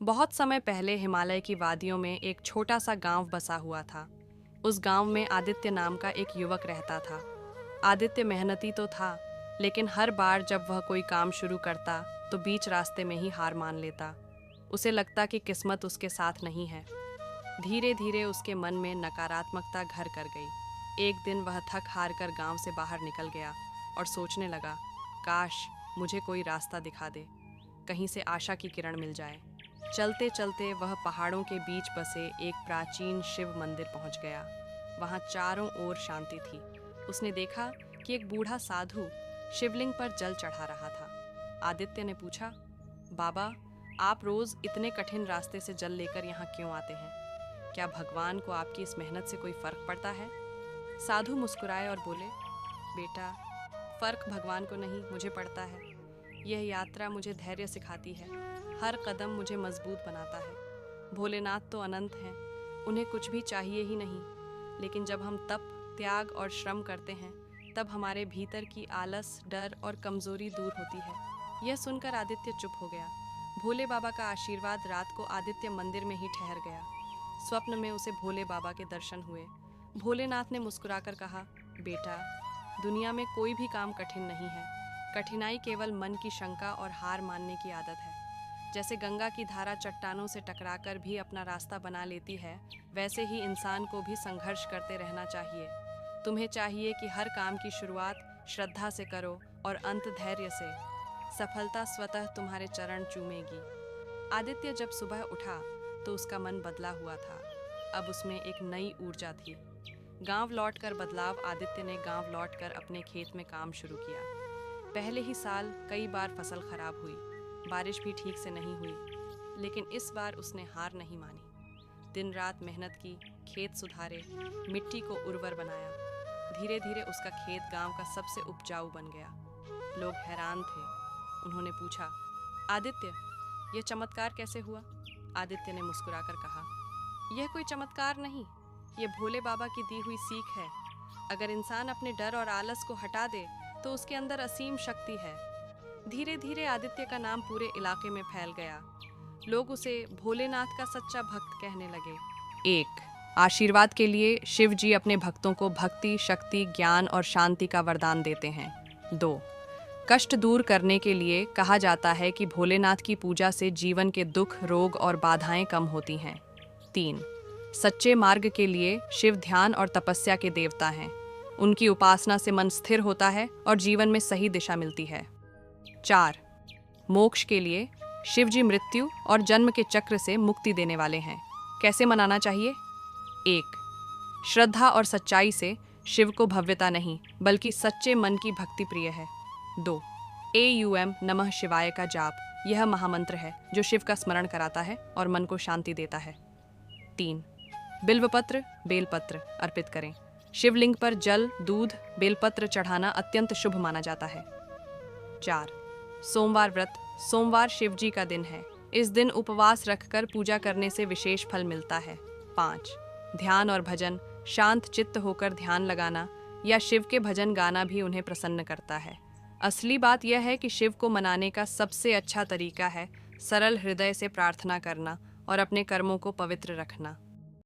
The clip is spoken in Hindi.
बहुत समय पहले हिमालय की वादियों में एक छोटा सा गांव बसा हुआ था। उस गांव में आदित्य नाम का एक युवक रहता था। आदित्य मेहनती तो था, लेकिन हर बार जब वह कोई काम शुरू करता तो बीच रास्ते में ही हार मान लेता। उसे लगता कि किस्मत उसके साथ नहीं है। धीरे धीरे उसके मन में नकारात्मकता घर कर गई। एक दिन वह थक हार कर गांव से बाहर निकल गया और सोचने लगा, काश मुझे कोई रास्ता दिखा दे, कहीं से आशा की किरण मिल जाए। चलते चलते वह पहाड़ों के बीच बसे एक प्राचीन शिव मंदिर पहुंच गया। वहां चारों ओर शांति थी। उसने देखा कि एक बूढ़ा साधु शिवलिंग पर जल चढ़ा रहा था। आदित्य ने पूछा, बाबा, आप रोज इतने कठिन रास्ते से जल लेकर यहाँ क्यों आते हैं? क्या भगवान को आपकी इस मेहनत से कोई फर्क पड़ता है? साधु मुस्कुराए और बोले, बेटा, फर्क भगवान को नहीं, मुझे पड़ता है। यह यात्रा मुझे धैर्य सिखाती है। हर कदम मुझे मजबूत बनाता है। भोलेनाथ तो अनंत हैं, उन्हें कुछ भी चाहिए ही नहीं। लेकिन जब हम तप, त्याग और श्रम करते हैं, तब हमारे भीतर की आलस, डर और कमजोरी दूर होती है। यह सुनकर आदित्य चुप हो गया। भोले बाबा का आशीर्वाद रात को आदित्य मंदिर में ही ठहर गया। स्वप्न में उसे भोले बाबा के दर्शन हुए। भोलेनाथ ने मुस्कुराकर कहा, बेटा, दुनिया में कोई भी काम कठिन नहीं है। कठिनाई केवल मन की शंका और हार मानने की आदत है। जैसे गंगा की धारा चट्टानों से टकराकर भी अपना रास्ता बना लेती है, वैसे ही इंसान को भी संघर्ष करते रहना चाहिए। तुम्हें चाहिए कि हर काम की शुरुआत श्रद्धा से करो और अंत धैर्य से। सफलता स्वतः तुम्हारे चरण चूमेगी। आदित्य जब सुबह उठा तो उसका मन बदला हुआ था। अब उसमें एक नई ऊर्जा थी। गांव लौटकर बदलाव आदित्य ने गांव लौटकर अपने खेत में काम शुरू किया। पहले ही साल कई बार फसल खराब हुई, बारिश भी ठीक से नहीं हुई, लेकिन इस बार उसने हार नहीं मानी। दिन रात मेहनत की, खेत सुधारे, मिट्टी को उर्वर बनाया। धीरे धीरे उसका खेत गांव का सबसे उपजाऊ बन गया। लोग हैरान थे। उन्होंने पूछा, आदित्य, यह चमत्कार कैसे हुआ? आदित्य ने मुस्कुराकर कहा, यह कोई चमत्कार नहीं, ये भोले बाबा की दी हुई सीख है। अगर इंसान अपने डर और आलस को हटा दे तो उसके अंदर असीम शक्ति है। धीरे धीरे आदित्य का नाम पूरे इलाके में फैल गया। लोग उसे भोलेनाथ का सच्चा भक्त कहने लगे। 1. आशीर्वाद के लिए शिव जी अपने भक्तों को भक्ति, शक्ति, ज्ञान और शांति का वरदान देते हैं। 2. कष्ट दूर करने के लिए कहा जाता है कि भोलेनाथ की पूजा से जीवन के दुख, रोग और बाधाएं कम होती हैं। 3. सच्चे मार्ग के लिए शिव ध्यान और तपस्या के देवता हैं। उनकी उपासना से मन स्थिर होता है और जीवन में सही दिशा मिलती है। 4. मोक्ष के लिए शिव जी मृत्यु और जन्म के चक्र से मुक्ति देने वाले हैं। कैसे मनाना चाहिए? 1. श्रद्धा और सच्चाई से शिव को भव्यता नहीं, बल्कि सच्चे मन की भक्ति प्रिय है। 2. AUM नमः शिवाय का जाप, यह महामंत्र है जो शिव का स्मरण कराता है और मन को शांति देता है। 3. बिल्वपत्र, बेलपत्र अर्पित करें। शिवलिंग पर जल, दूध, बेलपत्र चढ़ाना अत्यंत शुभ माना जाता है। 4. सोमवार व्रत, सोमवार शिव जी का दिन है। इस दिन उपवास रखकर पूजा करने से विशेष फल मिलता है। 5. ध्यान और भजन, शांत चित्त होकर ध्यान लगाना या शिव के भजन गाना भी उन्हें प्रसन्न करता है। असली बात यह है कि शिव को मनाने का सबसे अच्छा तरीका है सरल हृदय से प्रार्थना करना और अपने कर्मों को पवित्र रखना।